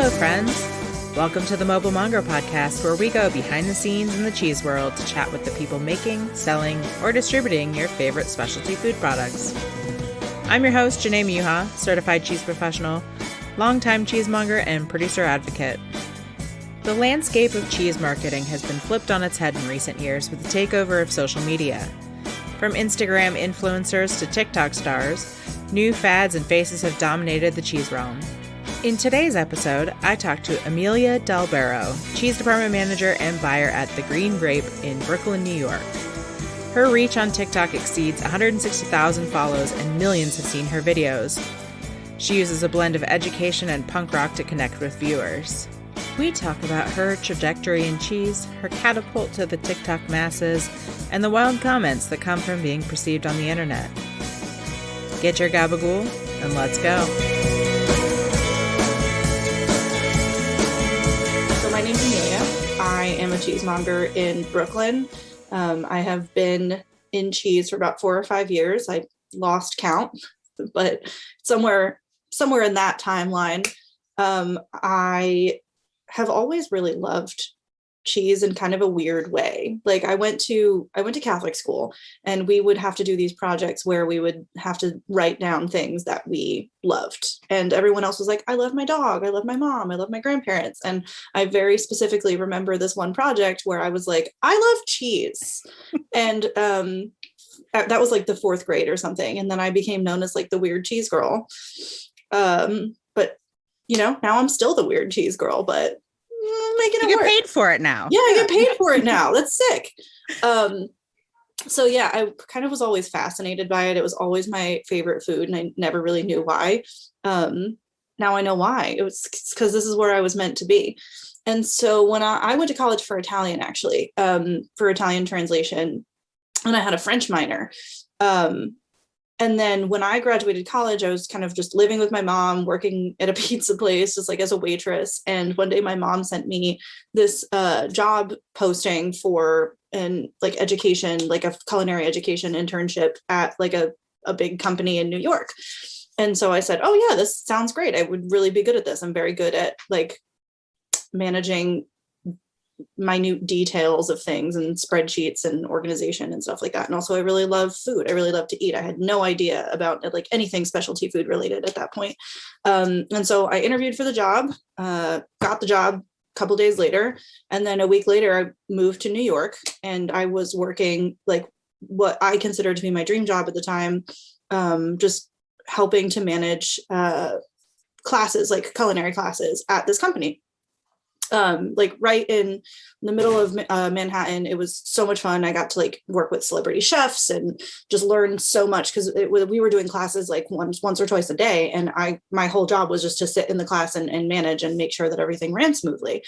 Hello, friends. Welcome to the Mobile Monger podcast, where we go behind the scenes in the cheese world to chat with the people making, selling, or distributing your favorite specialty food products. I'm your host, Janae Muha, certified cheese professional, longtime cheesemonger, and producer advocate. The landscape of cheese marketing has been flipped on its head in recent years with the takeover of social media. From Instagram influencers to TikTok stars, new fads and faces have dominated the cheese realm. In today's episode, I talked to Emilia Del Barro, cheese department manager and buyer at the Green Grape in Brooklyn, New York. Her reach on TikTok exceeds 160,000 follows and millions have seen her videos. She uses a blend of education and punk rock to connect with viewers. We talk about her trajectory in cheese, her catapult to the TikTok masses, and the wild comments that come from being perceived on the internet. Get your gabagool, and let's go. My name's Emilia. I am a cheesemonger in Brooklyn. I have been in cheese for about 4 or 5 years. I lost count, but somewhere in that timeline, I have always really loved cheese in kind of a weird way. Like I went to Catholic school, and we would have to do these projects where we would have to write down things that we loved. And everyone else was like, I love my dog, I love my mom, I love my grandparents. And I very specifically remember this one project where I was like, I love cheese. And that was like the 4th grade or something. And then I became known as like the weird cheese girl. But now I'm still the weird cheese girl, but making it work. You get paid for it now. Yeah, I get paid for it now. That's sick. So yeah, I kind of was always fascinated by it. It was always my favorite food, and I never really knew why. Now I know why. It was because this is where I was meant to be. And so when I went to college for Italian, actually, for Italian translation, and I had a French minor. And then when I graduated college, I was kind of just living with my mom, working at a pizza place, just like as a waitress. And one day my mom sent me this job posting for an like education, like a culinary education internship at like a big company in New York. And so I said, oh yeah, this sounds great. I would really be good at this. I'm very good at like managing minute details of things and spreadsheets and organization and stuff like that. And also I really love food. I really love to eat. I had no idea about like anything specialty food related at that point. And so I interviewed for the job, got the job a couple days later. And then a week later, I moved to New York, and I was working like what I considered to be my dream job at the time, just helping to manage classes, like culinary classes at this company. Like right in the middle of Manhattan. It was so much fun. I got to like work with celebrity chefs and just learn so much, because we were doing classes like once or twice a day. And my whole job was just to sit in the class and manage and make sure that everything ran smoothly.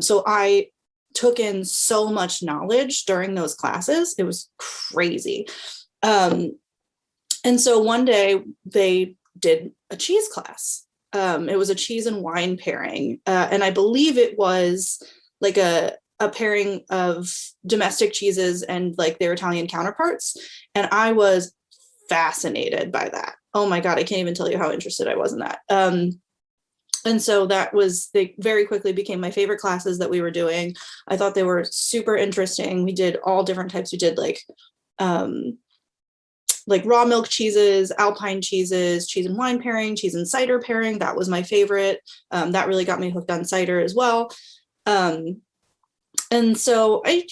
So I took in so much knowledge during those classes. It was crazy. And so one day they did a cheese class. It was a cheese and wine pairing. And I believe it was like a pairing of domestic cheeses and like their Italian counterparts. And I was fascinated by that. Oh my God, I can't even tell you how interested I was in that. And so they very quickly became my favorite classes that we were doing. I thought they were super interesting. We did all different types. We did like raw milk cheeses, alpine cheeses, cheese and wine pairing, cheese and cider pairing. That was my favorite. That really got me hooked on cider as well. And so I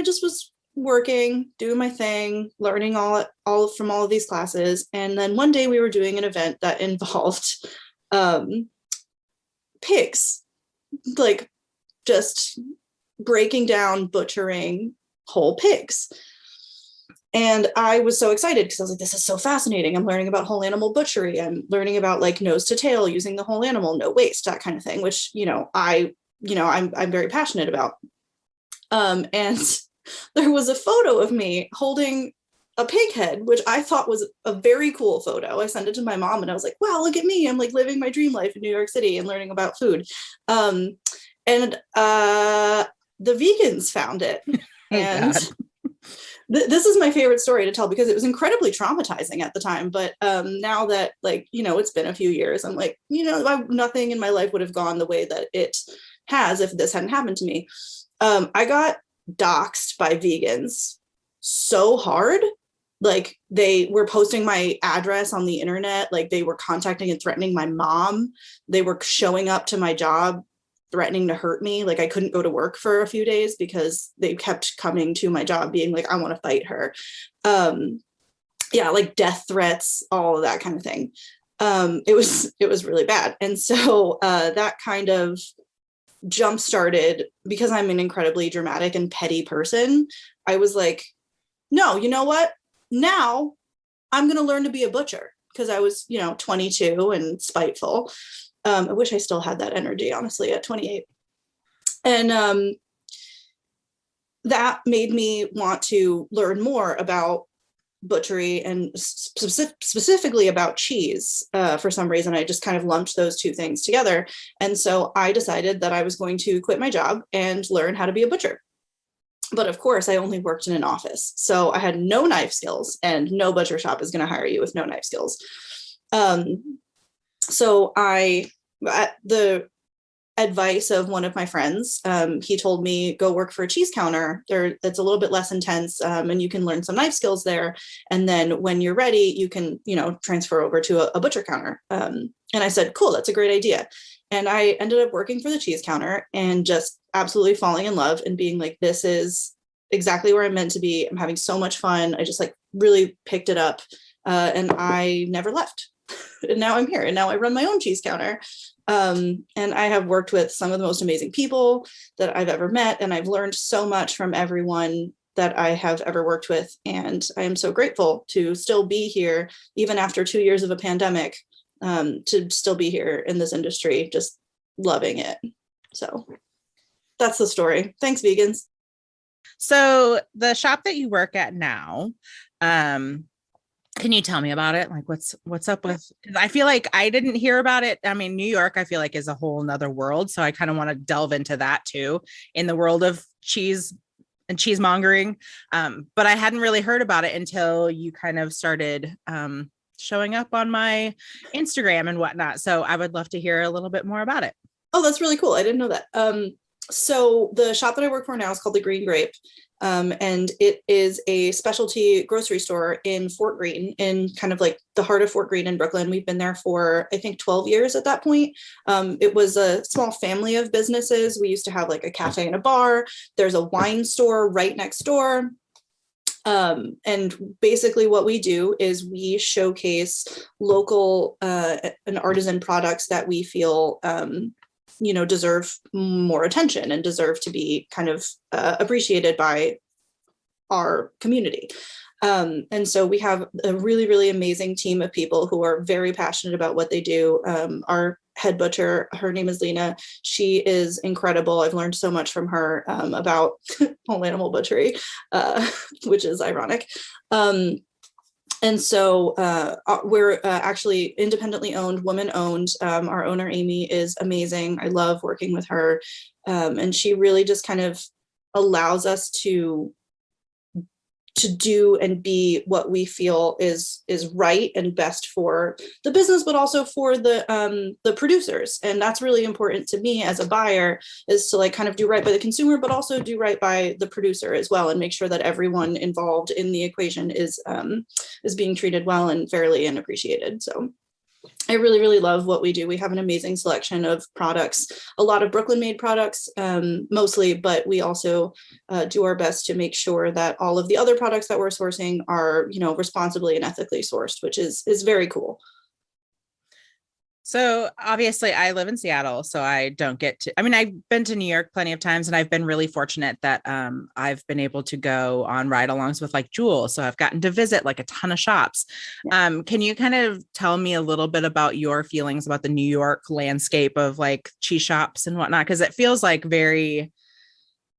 just was working, doing my thing, learning all from all of these classes. And then one day we were doing an event that involved pigs, like just breaking down, butchering whole pigs. And I was so excited because I was like, this is so fascinating. I'm learning about whole animal butchery. I'm learning about like nose to tail, using the whole animal, no waste, that kind of thing, which, I'm very passionate about. And there was a photo of me holding a pig head, which I thought was a very cool photo. I sent it to my mom and I was like, wow, look at me. I'm like living my dream life in New York City and learning about food. And the vegans found it. And This is my favorite story to tell because it was incredibly traumatizing at the time. But now that, like, it's been a few years, I'm like, nothing in my life would have gone the way that it has if this hadn't happened to me. I got doxxed by vegans so hard. Like, they were posting my address on the internet. Like, they were contacting and threatening my mom. They were showing up to my job threatening to hurt me. Like, I couldn't go to work for a few days because they kept coming to my job being like, I want to fight her. Yeah, like death threats, all of that kind of thing. It was really bad. And so that kind of jump started, because I'm an incredibly dramatic and petty person. I was like, no, you know what? Now I'm going to learn to be a butcher, because I was, 22 and spiteful. I wish I still had that energy, honestly, at 28. And that made me want to learn more about butchery and specifically about cheese. For some reason, I just kind of lumped those two things together. And so I decided that I was going to quit my job and learn how to be a butcher. But of course, I only worked in an office. So I had no knife skills, and no butcher shop is going to hire you with no knife skills. So at the advice of one of my friends, he told me, go work for a cheese counter. It's a little bit less intense, and you can learn some knife skills there. And then when you're ready, you can, transfer over to a butcher counter. And I said, cool, that's a great idea. And I ended up working for the cheese counter and just absolutely falling in love and being like, this is exactly where I'm meant to be. I'm having so much fun. I just really picked it up, and I never left. And now I'm here, and now I run my own cheese counter. And I have worked with some of the most amazing people that I've ever met. And I've learned so much from everyone that I have ever worked with. And I am so grateful to still be here, even after 2 years of a pandemic, to still be here in this industry, just loving it. So that's the story. Thanks, vegans. So the shop that you work at now, can you tell me about it? Like, what's up with, because I feel like I didn't hear about it. I mean, New York, I feel like, is a whole nother world. So I kind of want to delve into that too, in the world of cheese and cheesemongering. But I hadn't really heard about it until you kind of started showing up on my Instagram and whatnot. So I would love to hear a little bit more about it. Oh, that's really cool. I didn't know that. So the shop that I work for now is called the Green Grape. And it is a specialty grocery store in Fort Greene, in kind of like the heart of Fort Greene in Brooklyn. We've been there for, I think, 12 years at that point. It was a small family of businesses. We used to have like a cafe and a bar. There's a wine store right next door. And basically what we do is we showcase local and artisan products that we feel deserve more attention and deserve to be kind of appreciated by our community. And so we have a really, really amazing team of people who are very passionate about what they do. Our head butcher, her name is Lena. She is incredible. I've learned so much from her about whole animal butchery, which is ironic. And so we're actually independently owned, woman owned. Our owner, Amy, is amazing. I love working with her. And she really just kind of allows us to do and be what we feel is right and best for the business, but also for the producers. And that's really important to me as a buyer, is to kind of do right by the consumer, but also do right by the producer as well, and make sure that everyone involved in the equation is being treated well and fairly and appreciated. So I really, really love what we do. We have an amazing selection of products, a lot of Brooklyn made products, mostly, but we also do our best to make sure that all of the other products that we're sourcing are, responsibly and ethically sourced, which is very cool. So obviously I live in Seattle, so I don't get to, I've been to New York plenty of times, and I've been really fortunate that I've been able to go on ride-alongs with Jewel. So I've gotten to visit a ton of shops. Yeah. Can you kind of tell me a little bit about your feelings about the New York landscape of cheese shops and whatnot? Because it feels very,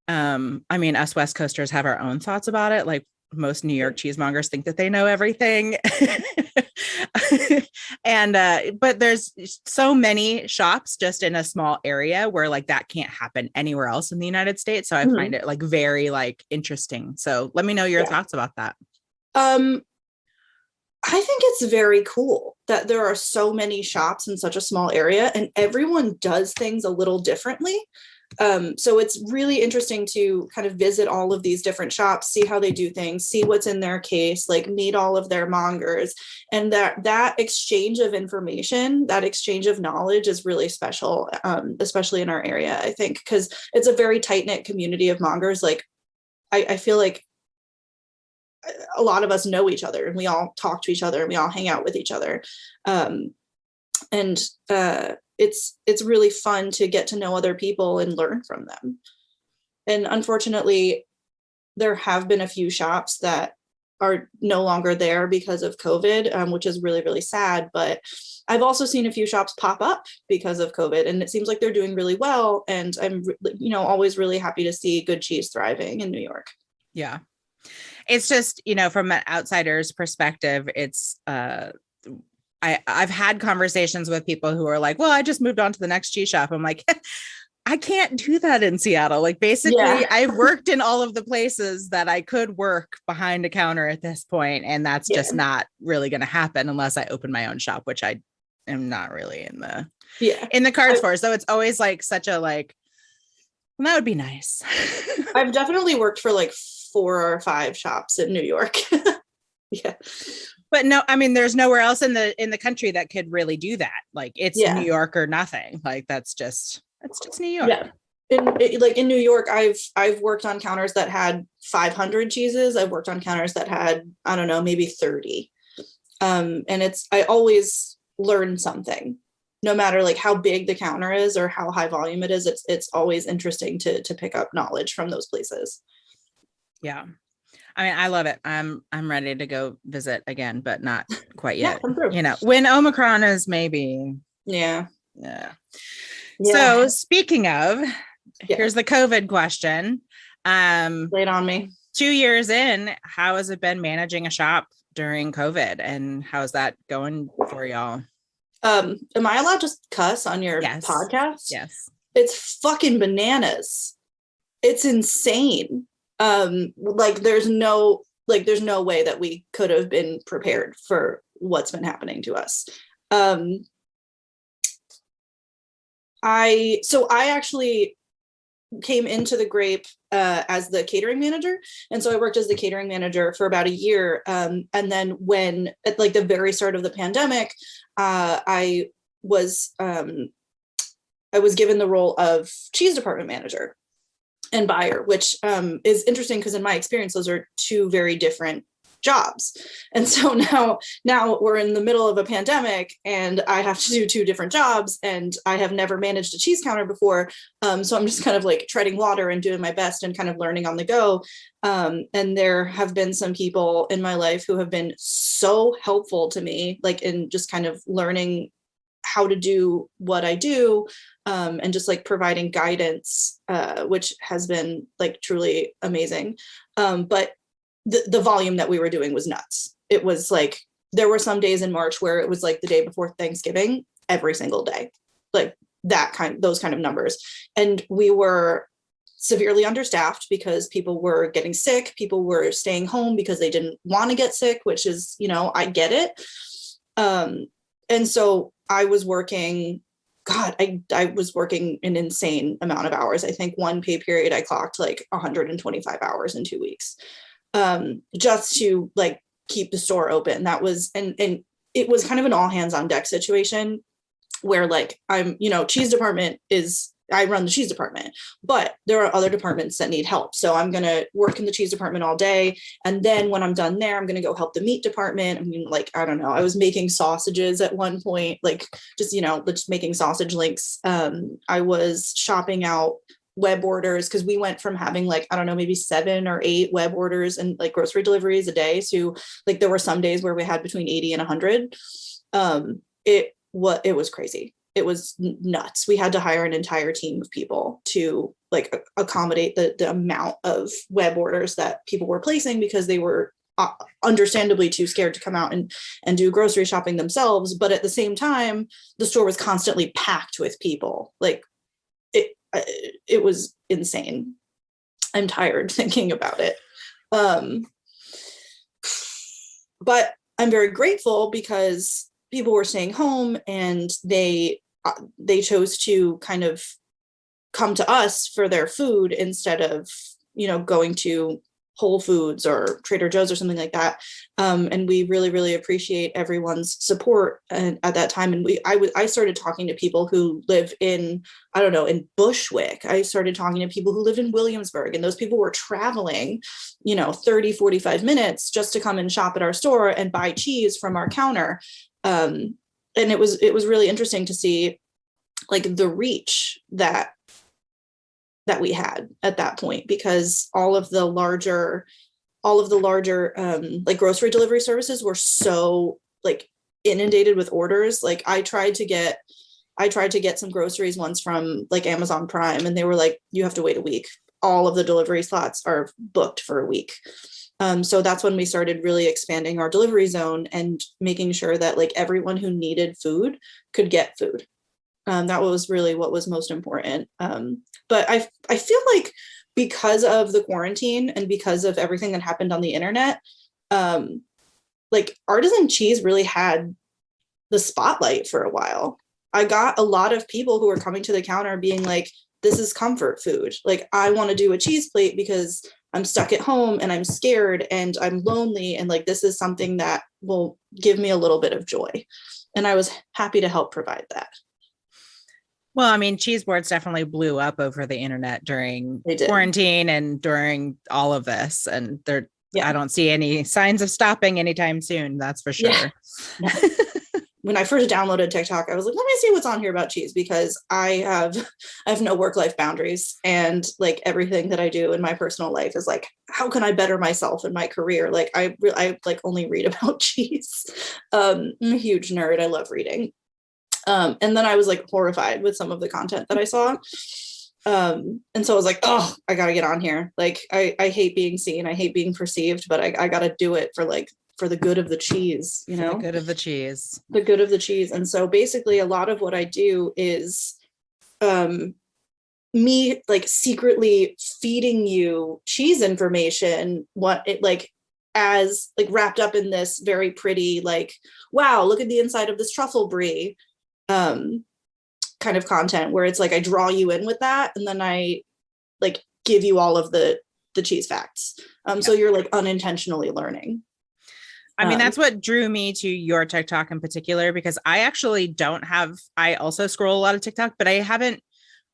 us West Coasters have our own thoughts about it. Most New York cheesemongers think that they know everything. And but there's so many shops just in a small area where like that can't happen anywhere else in the United States. So I Mhm. find it like very like interesting. So let me know your thoughts about that. Um, I think it's very cool that there are so many shops in such a small area and everyone does things a little differently. So it's really interesting to kind of visit all of these different shops, see how they do things, see what's in their case, like meet all of their mongers. And that exchange of information, that exchange of knowledge is really special, especially in our area, I think, because it's a very tight-knit community of mongers. Like I feel like a lot of us know each other and we all talk to each other and we all hang out with each other. Um, and it's really fun to get to know other people and learn from them. And unfortunately, there have been a few shops that are no longer there because of COVID, which is really, really sad. But I've also seen a few shops pop up because of COVID, and it seems like they're doing really well. And I'm, always really happy to see good cheese thriving in New York. Yeah. It's just, from an outsider's perspective, it's I've had conversations with people who are like, well, I just moved on to the next cheese shop. I'm like, I can't do that in Seattle. Like basically I've worked in all of the places that I could work behind a counter at this point, and that's just not really going to happen unless I open my own shop, which I am not really in the cards for. So it's always like such a like, well, that would be nice. I've definitely worked for like 4 or 5 shops in New York. Yeah. But no, I mean, there's nowhere else in the country that could really do that. Like it's New York or nothing. Like that's just New York. Yeah. In New York, I've worked on counters that had 500 cheeses. I've worked on counters that had, I don't know, maybe 30. And I always learn something, no matter like how big the counter is or how high volume it is. It's always interesting to pick up knowledge from those places. Yeah. I mean, I love it. I'm ready to go visit again, but not quite yet. When Omicron is maybe. Yeah. So speaking of, here's the COVID question. Lay it on me. 2 years in, how has it been managing a shop during COVID, and how's that going for y'all? Am I allowed to cuss on your podcast? Yes. It's fucking bananas. It's insane. There's no way that we could have been prepared for what's been happening to us. I actually came into the Grape as the catering manager, and so I worked as the catering manager for about a year. And then when at like the very start of the pandemic, I was given the role of cheese department manager and buyer, which is interesting because in my experience, those are 2 very different jobs. And so now we're in the middle of a pandemic and I have to do 2 different jobs, and I have never managed a cheese counter before. So I'm just kind of like treading water and doing my best and kind of learning on the go. And there have been some people in my life who have been so helpful to me, like in just kind of learning how to do what I do, and just like providing guidance, which has been like truly amazing. But the volume that we were doing was nuts. It was like, there were some days in March where it was like the day before Thanksgiving, every single day, like those kind of numbers. And we were severely understaffed because people were getting sick. People were staying home because they didn't want to get sick, which is, I get it. And so I was working, I was working an insane amount of hours. I think one pay period, I clocked like 125 hours in 2 weeks, just to like keep the store open. That was, and it was kind of an all hands on deck situation where like cheese department I run the cheese department, but there are other departments that need help. So I'm going to work in the cheese department all day. And then when I'm done there, I'm going to go help the meat department. I mean, like, I don't know. I was making sausages at one point, like just making sausage links. I was shopping out web orders because we went from having like, I don't know, maybe 7 or 8 web orders and like grocery deliveries a day to like, there were some days where we had between 80 and 100. It was crazy. It was nuts. We had to hire an entire team of people to like accommodate the amount of web orders that people were placing because they were understandably too scared to come out and do grocery shopping themselves. But at the same time, the store was constantly packed with people. Like it was insane. I'm tired thinking about it. But I'm very grateful because people were staying home and they chose to kind of come to us for their food instead of, going to Whole Foods or Trader Joe's or something like that. And we really, really appreciate everyone's support at that time. And I started talking to people who live in, I don't know, in Bushwick. I started talking to people who live in Williamsburg, and those people were traveling, 30, 45 minutes just to come and shop at our store and buy cheese from our counter. And it was really interesting to see like the reach that we had at that point, because all of the larger like grocery delivery services were so like inundated with orders. Like I tried to get some groceries once from like Amazon Prime, and they were like, you have to wait a week. All of the delivery slots are booked for a week. So that's when we started really expanding our delivery zone and making sure that like everyone who needed food could get food. That was really what was most important. But I feel like because of the quarantine and because of everything that happened on the internet, like artisan cheese really had the spotlight for a while. I got a lot of people who were coming to the counter being like, this is comfort food. Like I want to do a cheese plate because I'm stuck at home and I'm scared and I'm lonely. And like, this is something that will give me a little bit of joy. And I was happy to help provide that. Well, I mean, cheese boards definitely blew up over the internet during quarantine and during all of this. And I don't see any signs of stopping anytime soon. That's for sure. Yeah. When I first downloaded TikTok, I was like, let me see what's on here about cheese, because I have no work-life boundaries, and like everything that I do in my personal life is like, how can I better myself in my career? Like I like only read about cheese. I'm a huge nerd. I love reading. And then I was like horrified with some of the content that I saw. And so I was like, oh, I gotta get on here. Like, I hate being seen. I hate being perceived, but I gotta do it for the good of the cheese, the good of the cheese. The good of the cheese. And so basically a lot of what I do is me like secretly feeding you cheese information, what it like as like wrapped up in this very pretty, like, wow, look at the inside of this truffle brie. Kind of content where it's like I draw you in with that, and then I like give you all of the cheese facts. So you're like unintentionally learning. I mean, that's what drew me to your TikTok in particular, because I also scroll a lot of TikTok, but I haven't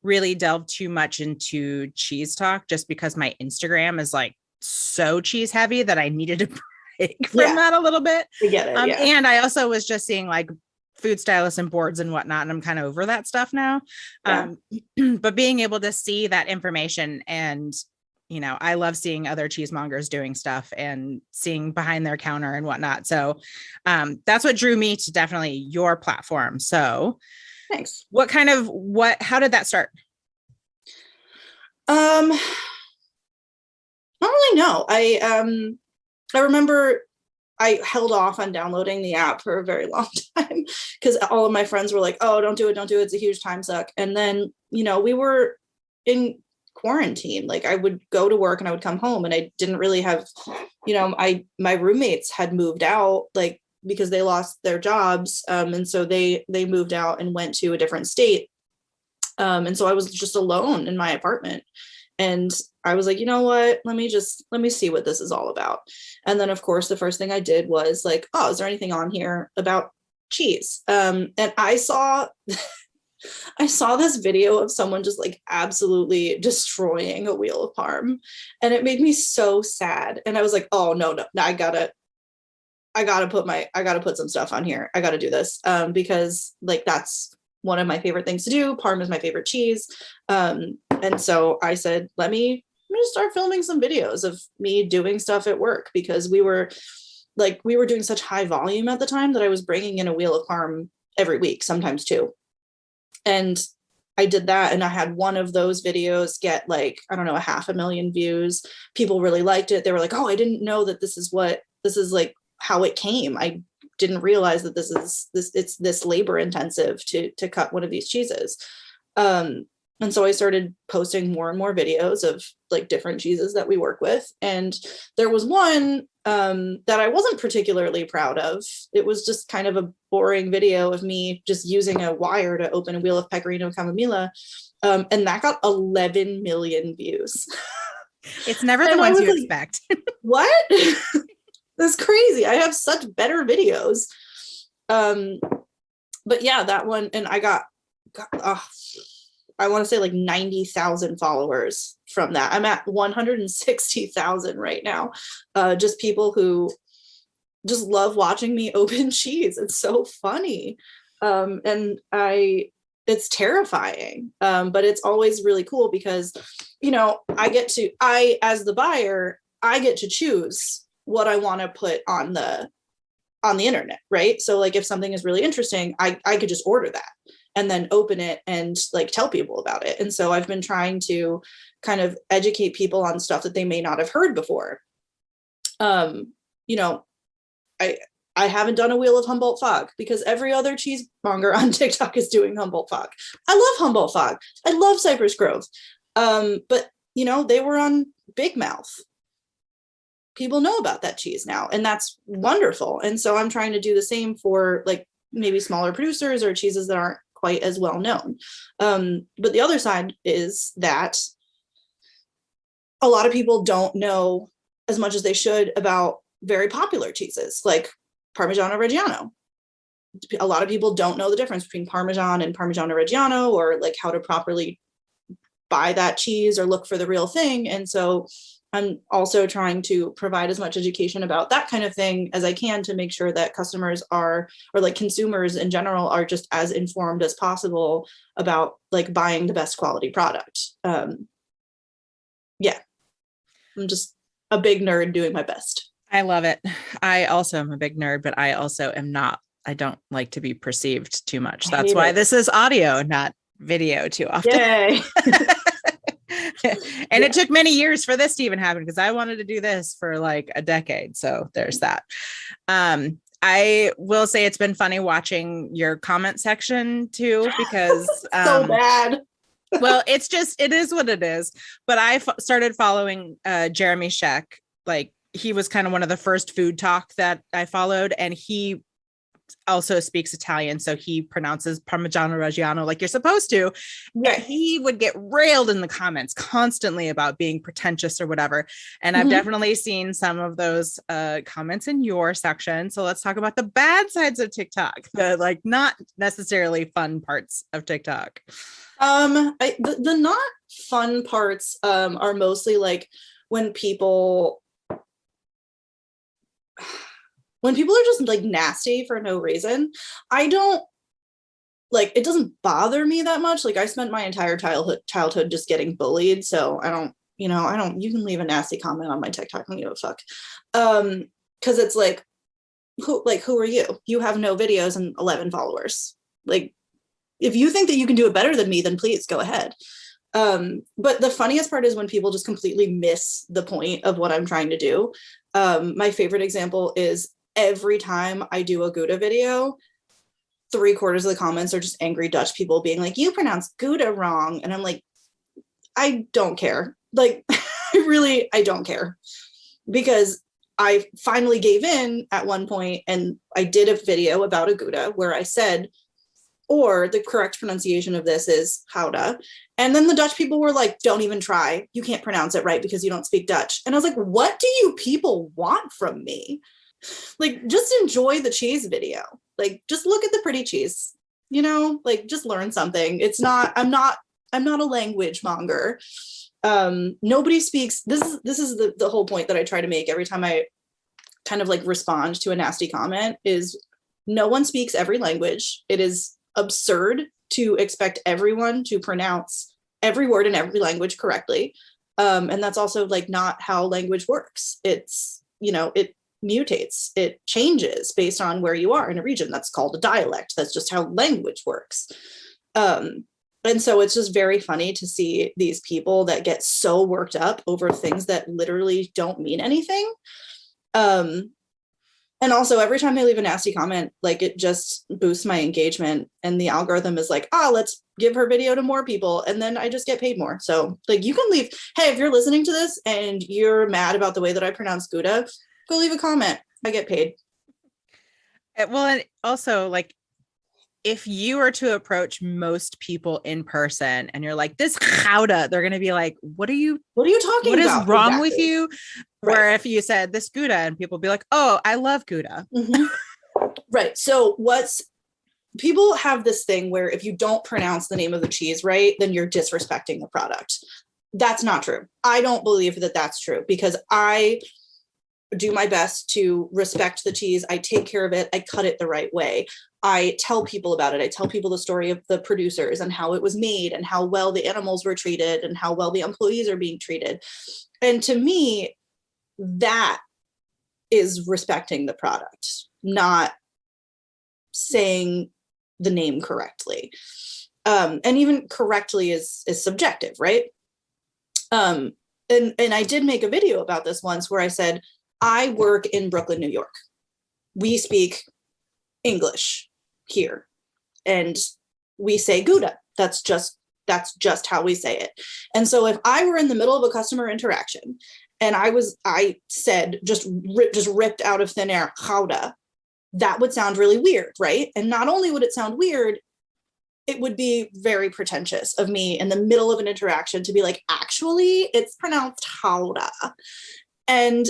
really delved too much into cheese talk, just because my Instagram is like so cheese heavy that I needed to break from that a little bit. I get it. And I also was just seeing like food stylists and boards and whatnot, and I'm kind of over that stuff now. But being able to see that information, and I love seeing other cheesemongers doing stuff and seeing behind their counter and whatnot. So that's what drew me to definitely your platform. So thanks. How did that start? I don't really know. I remember I held off on downloading the app for a very long time because all of my friends were like, oh, don't do it. It's a huge time suck. And then, we were in quarantine. Like I would go to work and I would come home, and I didn't really have, my roommates had moved out, like, because they lost their jobs. And so they moved out and went to a different state. And so I was just alone in my apartment. And I was like, you know what, let me see what this is all about. And then, of course, the first thing I did was like, oh, is there anything on here about cheese? And I saw this video of someone just like absolutely destroying a wheel of Parm. And it made me so sad. And I was like, oh, no, I gotta put some stuff on here. I gotta do this. Because like, that's one of my favorite things to do. Parm is my favorite cheese. And so I said, let me just start filming some videos of me doing stuff at work, because we were doing such high volume at the time that I was bringing in a wheel of Parm every week, sometimes two. And I did that, and I had one of those videos get like, I don't know, 500,000 views. People really liked it. They were like, oh, I didn't know that this is what this is like how it came. I didn't realize that it's this labor intensive to cut one of these cheeses. And so I started posting more and more videos of like different cheeses that we work with. And there was one that I wasn't particularly proud of. It was just kind of a boring video of me just using a wire to open a wheel of Pecorino Camomilla. And that got 11 million views. It's never the ones you like, expect. What? That's crazy. I have such better videos. But yeah, that one, and I got I want to say like 90,000 followers from that. I'm at 160,000 right now. Just people who just love watching me open cheese. It's so funny. And it's terrifying. But it's always really cool because, as the buyer, I get to choose what I want to put on the internet, right? So like if something is really interesting, I could just order that and then open it and like tell people about it. And so I've been trying to kind of educate people on stuff that they may not have heard before. I haven't done a wheel of Humboldt fog because every other cheesemonger on TikTok is doing Humboldt fog. I love Humboldt fog. I love Cypress Grove. But they were on Big Mouth. People know about that cheese now, and that's wonderful. And so I'm trying to do the same for like maybe smaller producers or cheeses that aren't quite as well known. But the other side is that a lot of people don't know as much as they should about very popular cheeses like Parmigiano Reggiano. A lot of people don't know the difference between Parmesan and Parmigiano Reggiano, or like how to properly buy that cheese or look for the real thing. And so I'm also trying to provide as much education about that kind of thing as I can to make sure that customers or like consumers in general are just as informed as possible about like buying the best quality product. Yeah, I'm just a big nerd doing my best. I love it. I also am a big nerd, but I also am not, I don't like to be perceived too much. That's why this is audio, not video too often. Yay. And it took many years for this to even happen because I wanted to do this for like a decade. So there's that. I will say it's been funny watching your comment section too, because so bad. Well, it is what it is. But I started following Jeremy Sheck. Like he was kind of one of the first food talk that I followed, and he also speaks Italian, so he pronounces Parmigiano Reggiano like you're supposed to. Yeah. And he would get railed in the comments constantly about being pretentious or whatever. And I've definitely seen some of those comments in your section. So let's talk about the bad sides of TikTok, the like not necessarily fun parts of TikTok. The not fun parts are mostly like when people are just like nasty for no reason. I don't like, it doesn't bother me that much. Like I spent my entire childhood just getting bullied. So I don't, you can leave a nasty comment on my TikTok. I don't give a fuck. Cause it's like, who are you? You have no videos and 11 followers. Like if you think that you can do it better than me, then please go ahead. But the funniest part is when people just completely miss the point of what I'm trying to do. My favorite example is every time I do a Gouda video, 3/4 of the comments are just angry Dutch people being like, you pronounced Gouda wrong. And I'm like, I don't care. Like, I don't care. Because I finally gave in at one point and I did a video about a Gouda where I said, or the correct pronunciation of this is Gouda. And then the Dutch people were like, don't even try. You can't pronounce it right because you don't speak Dutch. And I was like, what do you people want from me? Like, just enjoy the cheese video. Like, just look at the pretty cheese, like just learn something. I'm not a language monger. Nobody speaks. This is the whole point that I try to make every time I kind of like respond to a nasty comment is no one speaks every language. It is absurd to expect everyone to pronounce every word in every language correctly. And that's also like not how language works. It's, it mutates, it changes based on where you are in a region. That's called a dialect. That's just how language works. And so it's just very funny to see these people that get so worked up over things that literally don't mean anything. And also every time they leave a nasty comment, like it just boosts my engagement, and the algorithm is like, let's give her video to more people. And then I just get paid more. So like you can leave, hey, if you're listening to this and you're mad about the way that I pronounce Gouda, go leave a comment. I get paid. Well, and also like, if you were to approach most people in person and you're like, this Gouda, they're going to be like, what are you talking about? What is wrong exactly with you? Right. Where if you said this Gouda and people be like, oh, I love Gouda. Mm-hmm. Right. So people have this thing where if you don't pronounce the name of the cheese right, then you're disrespecting the product. That's not true. I don't believe that that's true, because I do my best to respect the cheese. I take care of it. I cut it the right way. I tell people about it. I tell people the story of the producers and how it was made and how well the animals were treated and how well the employees are being treated. And to me, that is respecting the product, not saying the name correctly. And even correctly is subjective, right? And I did make a video about this once where I said, I work in Brooklyn, New York. We speak English here, and we say Gouda. That's just how we say it. And so if I were in the middle of a customer interaction and I said just ripped out of thin air Gouda, that would sound really weird, right? And not only would it sound weird, it would be very pretentious of me in the middle of an interaction to be like, actually, it's pronounced Gouda. And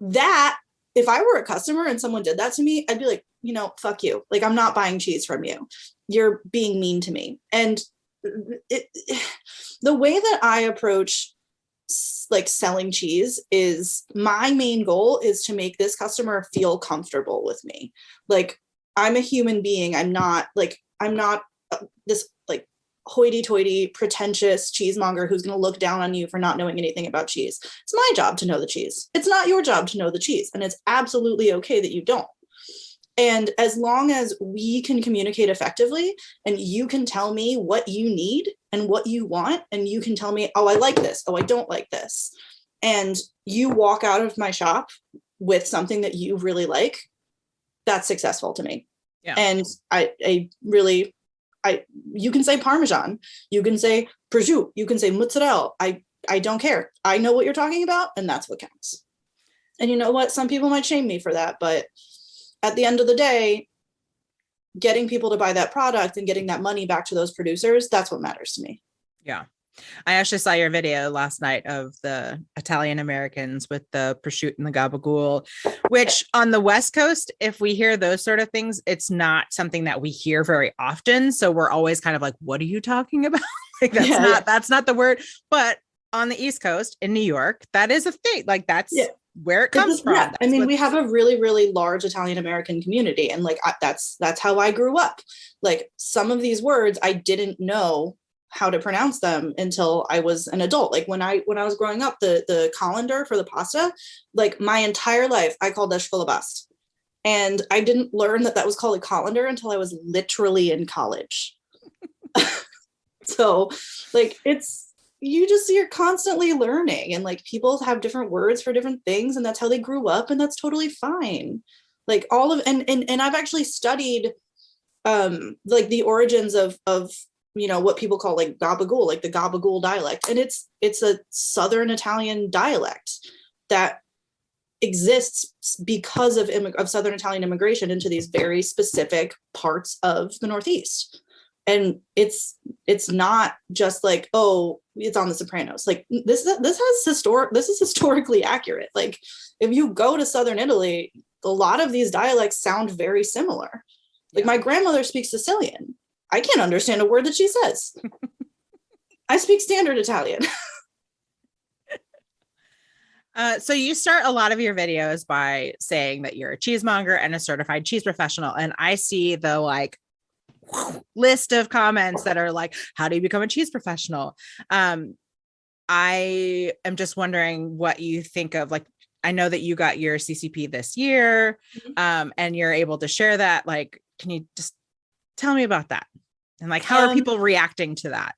that, if I were a customer and someone did that to me, I'd be like, fuck you. Like, I'm not buying cheese from you. You're being mean to me. And the way that I approach like selling cheese is, my main goal is to make this customer feel comfortable with me. Like, I'm a human being. I'm not this like hoity-toity pretentious cheesemonger who's going to look down on you for not knowing anything about cheese. It's my job to know the cheese. It's not your job to know the cheese, and it's absolutely okay that you don't. And as long as we can communicate effectively and you can tell me what you need and what you want, and you can tell me, oh, I like this, oh, I don't like this, and you walk out of my shop with something that you really like, that's successful to me. Yeah. And you can say Parmesan, you can say prosciutto, you can say mozzarella. I don't care. I know what you're talking about, and that's what counts. And you know what? Some people might shame me for that, but at the end of the day, getting people to buy that product and getting that money back to those producers, that's what matters to me. Yeah. I actually saw your video last night of the Italian Americans with the prosciutto and the gabagool, which on the West Coast, if we hear those sort of things, it's not something that we hear very often. So we're always kind of like, what are you talking about? Like, that's not the word. But on the East Coast in New York, that is a thing. Like, that's where it comes from. Yeah. I mean, we have a really, really large Italian American community, and like that's how I grew up. Like, some of these words I didn't know how to pronounce them until I was an adult. Like when I was growing up, the colander for the pasta, like my entire life I called that scolabast, and I didn't learn that was called a colander until I was literally in college. So like you're constantly learning, and like people have different words for different things, and that's how they grew up, and that's totally fine. Like all of and I've actually studied like the origins of what people call like gabagool, like the gabagool dialect, and it's a Southern Italian dialect that exists because of Southern Italian immigration into these very specific parts of the Northeast. And it's not just like, oh, it's on The Sopranos. Like this is historically accurate. Like if you go to Southern Italy, a lot of these dialects sound very similar. Like my grandmother speaks Sicilian. I can't understand a word that she says. I speak standard Italian. So you start a lot of your videos by saying that you're a cheesemonger and a certified cheese professional. And I see the like list of comments that are like, how do you become a cheese professional? I am just wondering what you think of, like, I know that you got your CCP this year, and you're able to share that. Like, can you just tell me about that? And like, how are people reacting to that?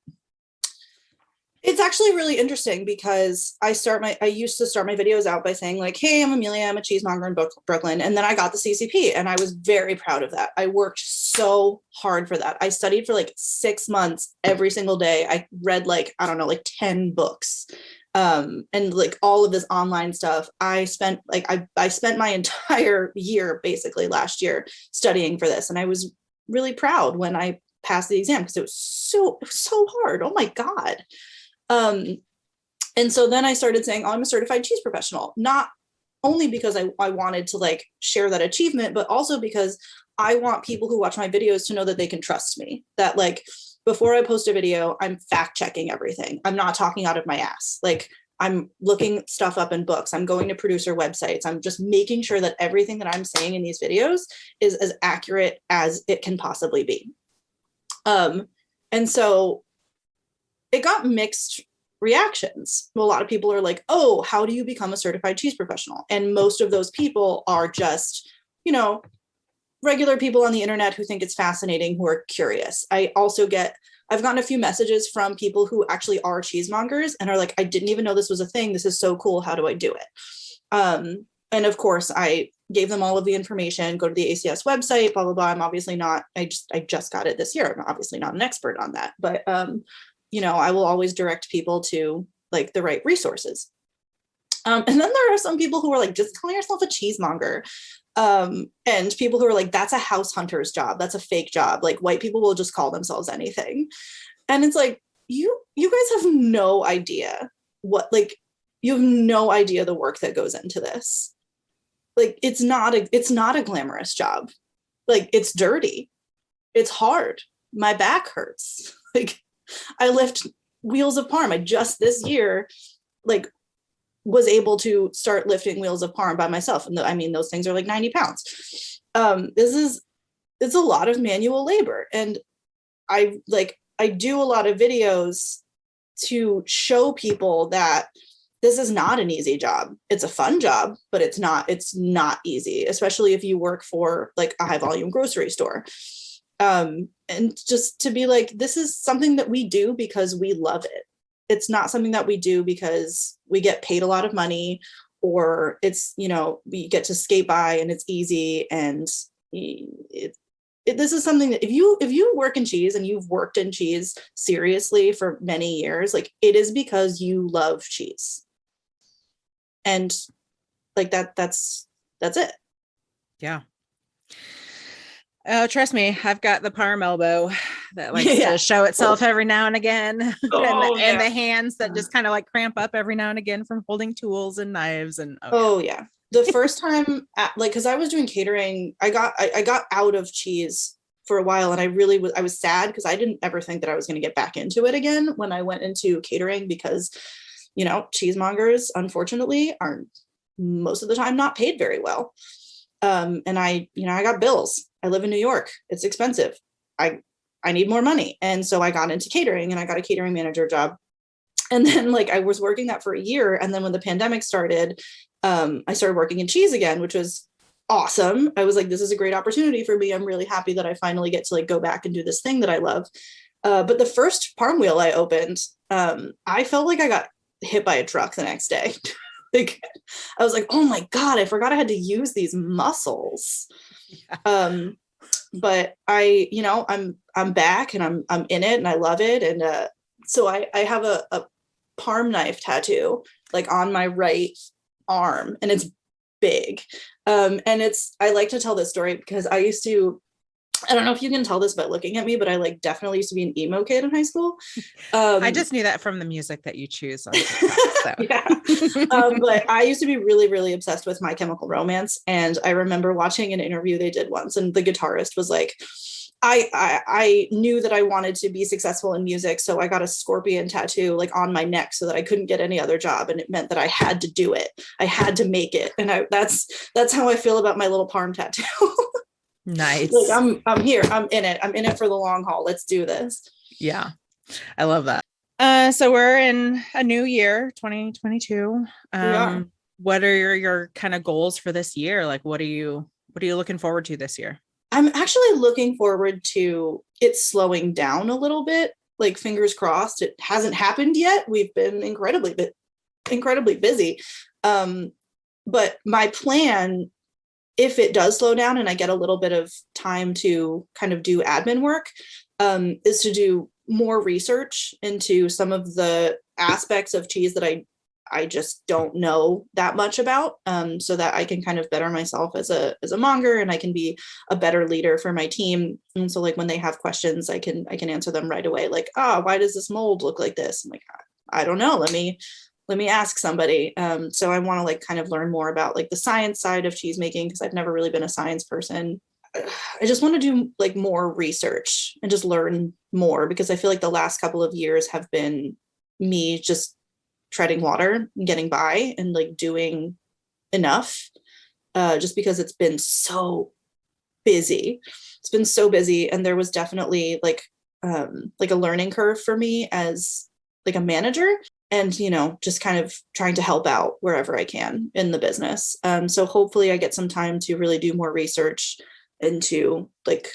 It's actually really interesting because I used to start my videos out by saying like, hey, I'm Emilia, I'm a cheesemonger in Brooklyn. And then I got the CCP and I was very proud of that. I worked so hard for that. I studied for like 6 months every single day. I read like, I don't know, like 10 books. And like all of this online stuff. I spent my entire year basically last year studying for this. And I was really proud when I passed the exam because it was so hard. Oh my God. Um, and so then I started saying, oh, I'm a certified cheese professional, not only because I wanted to like share that achievement, but also because I want people who watch my videos to know that they can trust me, that like before I post a video, I'm fact checking everything. I'm not talking out of my ass. Like I'm looking stuff up in books. I'm going to producer websites. I'm just making sure that everything that I'm saying in these videos is as accurate as it can possibly be. And so it got mixed reactions. A lot of people are like, oh, how do you become a certified cheese professional? And most of those people are just, regular people on the internet who think it's fascinating, who are curious. I've gotten a few messages from people who actually are cheesemongers and are like, I didn't even know this was a thing. This is so cool. How do I do it? And of course, I gave them all of the information, go to the ACS website, blah, blah, blah. I'm obviously not, I just got it this year. I'm obviously not an expert on that, but, I will always direct people to like the right resources. And then there are some people who are like, just call yourself a cheesemonger. And people who are like, that's a house hunter's job. That's a fake job. Like white people will just call themselves anything. And it's like, you guys have no idea you have no idea the work that goes into this. Like, it's not a glamorous job. Like, it's dirty. It's hard. My back hurts. Like, I lift wheels of Parm. I just this year, like, was able to start lifting wheels of Parm by myself. And those things are like 90 pounds. It's a lot of manual labor. And I do a lot of videos to show people that this is not an easy job. It's a fun job, but it's not easy, especially if you work for like a high volume grocery store. And just to be like, this is something that we do because we love it. It's not something that we do because we get paid a lot of money, or it's, we get to skate by and it's easy. And this is something that if you work in cheese and you've worked in cheese seriously for many years, like it is because you love cheese. And like that's it. Yeah. Oh, trust me, I've got the Parm elbow that likes to show itself every now and again. And the hands that just kind of like cramp up every now and again from holding tools and knives. And the first time because I was doing catering, I got out of cheese for a while, and I was sad because I didn't ever think that I was going to get back into it again when I went into catering, because cheesemongers unfortunately are most of the time not paid very well. And I got bills. I live in New York. It's expensive. I need more money. And so I got into catering, and I got a catering manager job. And then like I was working that for a year. And then when the pandemic started, I started working in cheese again, which was awesome. I was like, this is a great opportunity for me. I'm really happy that I finally get to like go back and do this thing that I love. But the first Parm wheel I opened, I felt like I got hit by a truck the next day. Like, I was like, oh my God, I forgot I had to use these muscles. Yeah. But I'm back, and I'm in it, and I love it. And so I have a Parm knife tattoo like on my right arm, and it's big. And I like to tell this story because I don't know if you can tell this by looking at me, but I like definitely used to be an emo kid in high school. I just knew that from the music that you choose on TikTok, so. Yeah. But I used to be really, really obsessed with My Chemical Romance. And I remember watching an interview they did once, and the guitarist was like, I knew that I wanted to be successful in music, so I got a scorpion tattoo like on my neck so that I couldn't get any other job, and it meant that I had to do it. I had to make it. And that's how I feel about my little Parm tattoo. Nice. Like I'm here. I'm in it. I'm in it for the long haul. Let's do this. Yeah. I love that. So we're in a new year, 2022. What are your kind of goals for this year? Like, what are you looking forward to this year? I'm actually looking forward to it slowing down a little bit. like fingers crossed. It hasn't happened yet. We've been incredibly busy. But my plan, if it does slow down and I get a little bit of time to kind of do admin work, is to do more research into some of the aspects of cheese that I just don't know that much about, so that I can kind of better myself as a monger, and I can be a better leader for my team. And so like when they have questions, I can answer them right away. Like, why does this mold look like this? I'm like, I don't know. Let me ask somebody. So I want to like kind of learn more about like the science side of cheese making, because I've never really been a science person. I just want to do like more research and just learn more, because I feel like the last couple of years have been me just treading water and getting by and like doing enough, just because it's been so busy. It's been so busy. And there was definitely like a learning curve for me as like a manager, and, you know, just kind of trying to help out wherever I can in the business. So hopefully I get some time to really do more research into like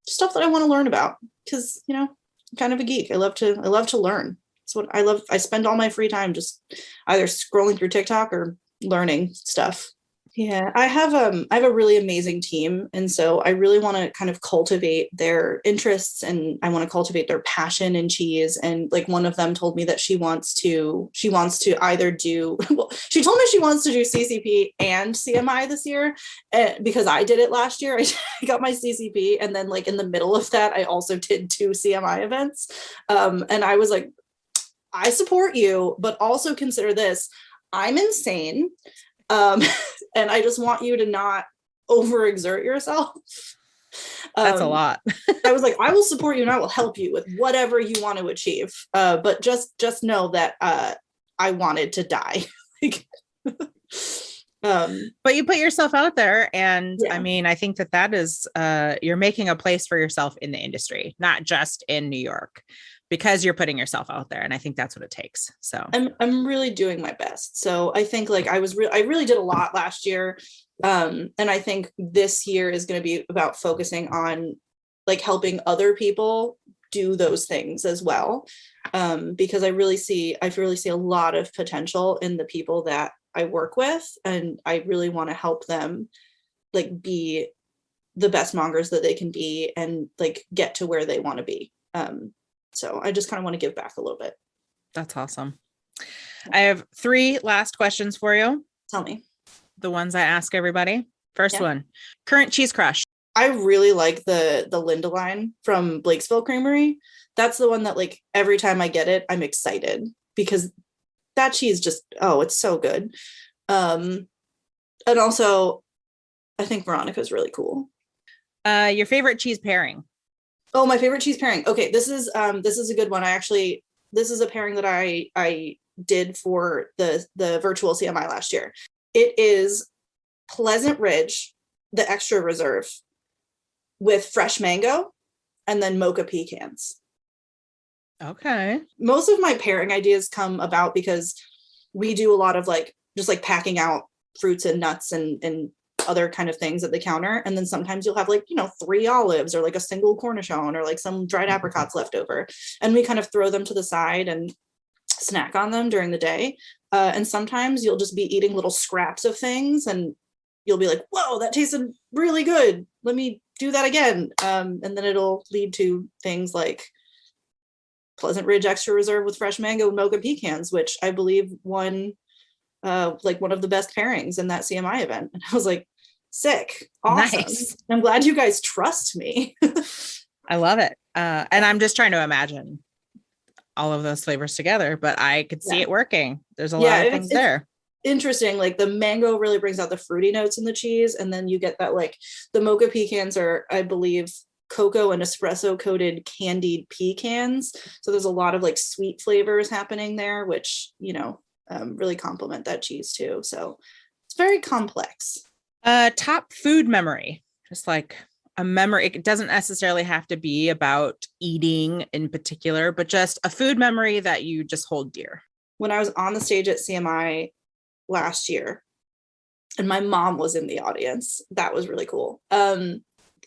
stuff that I want to learn about, because, you know, I'm kind of a geek. I love to learn. It's what I love. I spend all my free time just either scrolling through TikTok or learning stuff. Yeah, I have a really amazing team, and so I really want to kind of cultivate their interests, and I want to cultivate their passion in cheese. And like one of them told me that she wants to either do well, she told me she wants to do CCP and CMI this year, because I did it last year. I got my CCP, and then like in the middle of that I also did 2 CMI events, and I was like, I support you, but also consider this: I'm insane. And I just want you to not overexert yourself. That's a lot. I was like, I will support you and I will help you with whatever you want to achieve. But just know that I wanted to die. But you put yourself out there, and yeah. I mean, I think that is you're making a place for yourself in the industry, not just in New York, because you're putting yourself out there, and I think that's what it takes. So I'm really doing my best. So I think like I really did a lot last year, and I think this year is going to be about focusing on like helping other people do those things as well, because I really see a lot of potential in the people that I work with, and I really want to help them like be the best mongers that they can be and like get to where they want to be. So I just kind of want to give back a little bit. that's awesome. I have 3 last questions for you. Tell me. The ones I ask everybody. First one, current cheese crush. I really like the Linda line from Blakesville Creamery. That's the one that like every time I get it, I'm excited, because that cheese just, it's so good. And also I think Veronica's really cool. Your favorite cheese pairing. Oh, my favorite cheese pairing. Okay, this is a good one. This is a pairing that I did for the virtual CMI last year. It is Pleasant Ridge, the extra reserve, with fresh mango and then mocha pecans. Okay. Most of my pairing ideas come about because we do a lot of like just like packing out fruits and nuts and other kind of things at the counter, and then sometimes you'll have like, you know, 3 olives or like a single cornichon or like some dried apricots left over, and we kind of throw them to the side and snack on them during the day. And sometimes you'll just be eating little scraps of things and you'll be like, whoa, that tasted really good, let me do that again. And then it'll lead to things like Pleasant Ridge extra reserve with fresh mango and mocha pecans, which I believe won like one of the best pairings in that CMI event. And I was like, sick, awesome. Nice. I'm glad you guys trust me. I love it. And I'm just trying to imagine all of those flavors together, but I could see it working. There's a lot of things there. Interesting. Like the mango really brings out the fruity notes in the cheese. And then you get that, like the mocha pecans are, I believe, cocoa and espresso coated candied pecans. So there's a lot of like sweet flavors happening there, which, you know, really complement that cheese too. So it's very complex. Top food memory, just like a memory. It doesn't necessarily have to be about eating in particular, but just a food memory that you just hold dear. When I was on the stage at CMI last year and my mom was in the audience, that was really cool.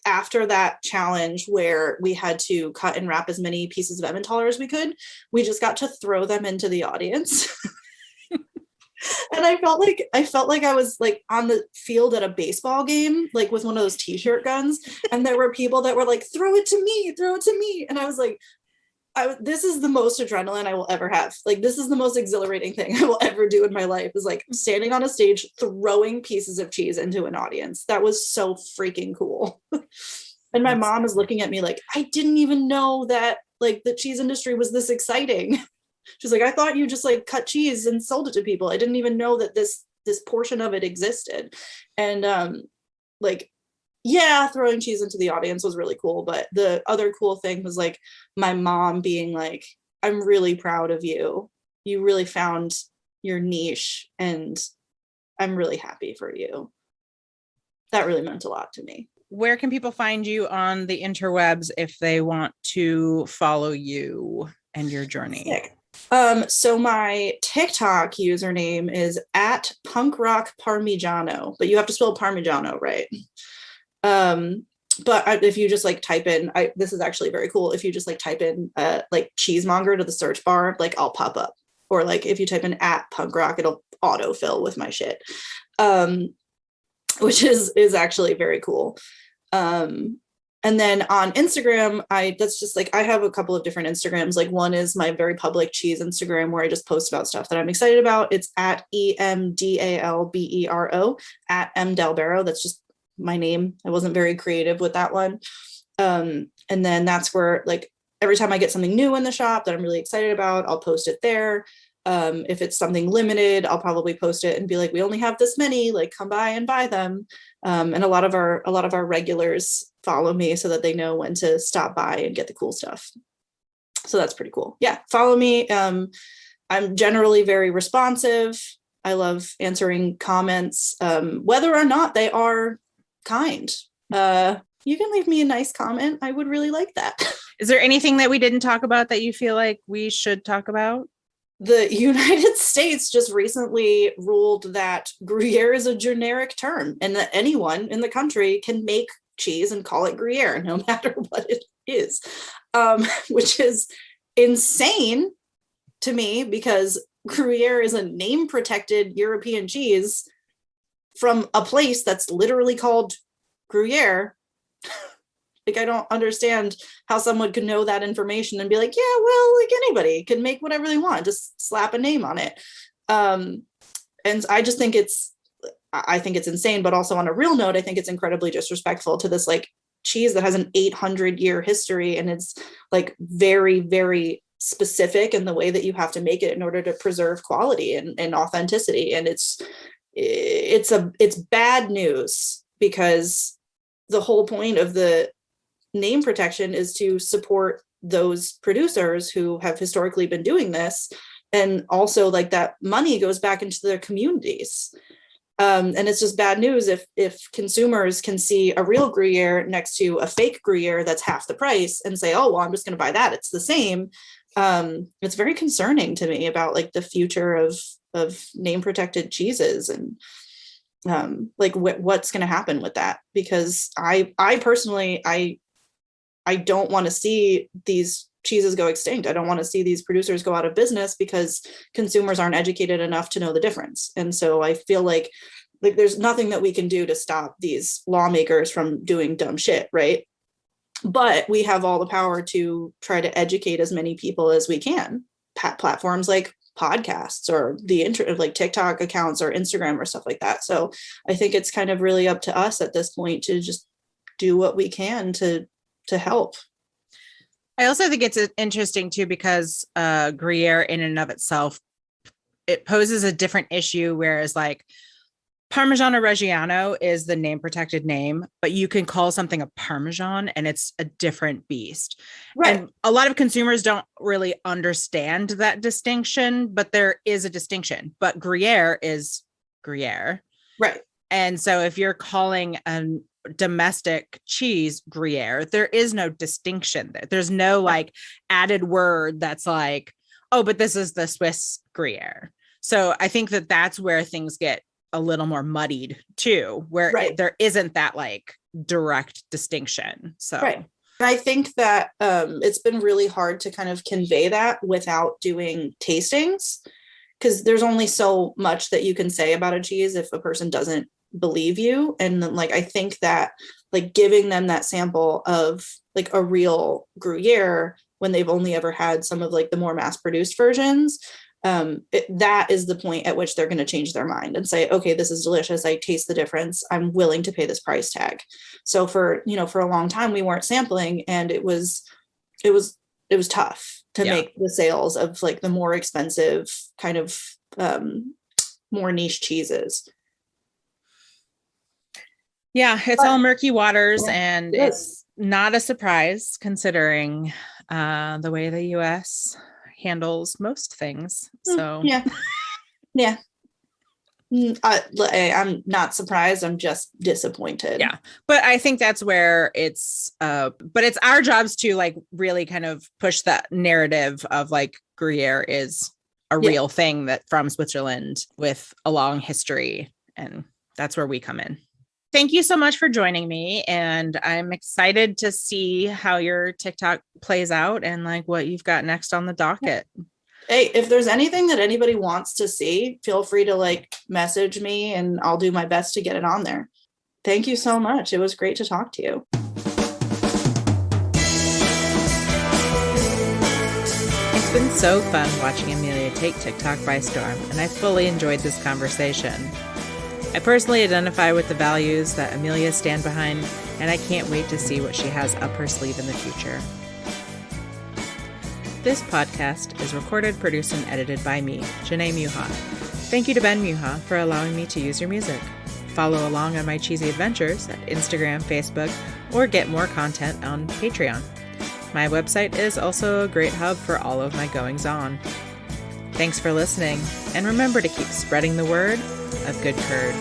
after that challenge where we had to cut and wrap as many pieces of Emmentaler as we could, we just got to throw them into the audience. And I felt like I was like on the field at a baseball game, like with one of those t-shirt guns. And there were people that were like, throw it to me, throw it to me. And I was like, this is the most adrenaline I will ever have. Like, this is the most exhilarating thing I will ever do in my life, is like standing on a stage, throwing pieces of cheese into an audience. That was so freaking cool. And my mom is looking at me like, I didn't even know that like the cheese industry was this exciting. She's like, I thought you just like cut cheese and sold it to people. I didn't even know that this portion of it existed. And like, yeah, throwing cheese into the audience was really cool. But the other cool thing was like my mom being like, I'm really proud of you. You really found your niche and I'm really happy for you. That really meant a lot to me. Where can people find you on the interwebs if they want to follow you and your journey? Sick. So my TikTok username is at punkrockparmigiano, but you have to spell Parmigiano right. But if you just like type in, this is actually very cool. If you just like type in like cheesemonger to the search bar, like I'll pop up. Or like if you type in at punk rock, it'll autofill with my shit. Which is actually very cool. And then on Instagram, that's just like, I have a couple of different Instagrams. Like one is my very public cheese Instagram where I just post about stuff that I'm excited about. It's at EMDALBERO at MDelbero. That's just my name. I wasn't very creative with that one. And then that's where like every time I get something new in the shop that I'm really excited about, I'll post it there. If it's something limited, I'll probably post it and be like, we only have this many, like come by and buy them. And a lot of our regulars follow me so that they know when to stop by and get the cool stuff. So that's pretty cool. Yeah, follow me. I'm generally very responsive. I love answering comments, whether or not they are kind. You can leave me a nice comment. I would really like that. Is there anything that we didn't talk about that you feel like we should talk about? The United States just recently ruled that Gruyere is a generic term and that anyone in the country can make cheese and call it Gruyere no matter what it is, which is insane to me because Gruyere is a name protected European cheese from a place that's literally called Gruyere. Like, I don't understand how someone could know that information and be like, yeah, well, like anybody can make whatever they want, just slap a name on it. And I just think I think it's insane, but also on a real note, I think it's incredibly disrespectful to this like cheese that has an 800-year history. And it's like very, very specific in the way that you have to make it in order to preserve quality and authenticity. And it's bad news because the whole point of the name protection is to support those producers who have historically been doing this. And also like that money goes back into their communities. And it's just bad news if consumers can see a real Gruyere next to a fake Gruyere that's half the price and say, oh, well, I'm just going to buy that. It's the same. It's very concerning to me about like the future of name protected cheeses and like what's going to happen with that. Because I personally, I don't want to see these cheeses go extinct. I don't want to see these producers go out of business because consumers aren't educated enough to know the difference. And so I feel like there's nothing that we can do to stop these lawmakers from doing dumb shit, right? But we have all the power to try to educate as many people as we can. Platforms like podcasts or like TikTok accounts or Instagram or stuff like that. So I think it's kind of really up to us at this point to just do what we can to help. I also think it's interesting too, because Gruyere in and of itself, it poses a different issue, whereas like Parmigiano Reggiano is the name protected name, but you can call something a Parmesan and it's a different beast. Right. And a lot of consumers don't really understand that distinction, but there is a distinction. But Gruyere is Gruyere. Right. And so if you're calling a domestic cheese Gruyere, there is no distinction there. There's no like added word that's like, oh, but this is the Swiss Gruyere. So I think that that's where things get a little more muddied too, where Right. there isn't that like direct distinction. So Right. And I think that it's been really hard to kind of convey that without doing tastings, because there's only so much that you can say about a cheese if a person doesn't believe you. And then, like, I think that like giving them that sample of like a real Gruyere when they've only ever had some of like the more mass produced versions, that is the point at which they're going to change their mind and say, okay, this is delicious. I taste the difference. I'm willing to pay this price tag. So for a long time we weren't sampling, and it was tough to make the sales of like the more expensive kind of more niche cheeses. Yeah, it's all murky waters, Yeah, and it's not a surprise considering the way the US handles most things. So yeah. I'm not surprised. I'm just disappointed. Yeah. But I think that's where it's our jobs to like really kind of push that narrative of like Gruyere is a real thing that from Switzerland with a long history. And that's where we come in. Thank you so much for joining me. And I'm excited to see how your TikTok plays out and like what you've got next on the docket. Hey, if there's anything that anybody wants to see, feel free to like message me and I'll do my best to get it on there. Thank you so much. It was great to talk to you. It's been so fun watching Emilia take TikTok by storm, and I fully enjoyed this conversation. I personally identify with the values that Emilia stand behind, and I can't wait to see what she has up her sleeve in the future. This podcast is recorded, produced, and edited by me, Janae Muha. Thank you to Ben Muha for allowing me to use your music. Follow along on my cheesy adventures at Instagram, Facebook, or get more content on Patreon. My website is also a great hub for all of my goings-on. Thanks for listening, and remember to keep spreading the word of good curd.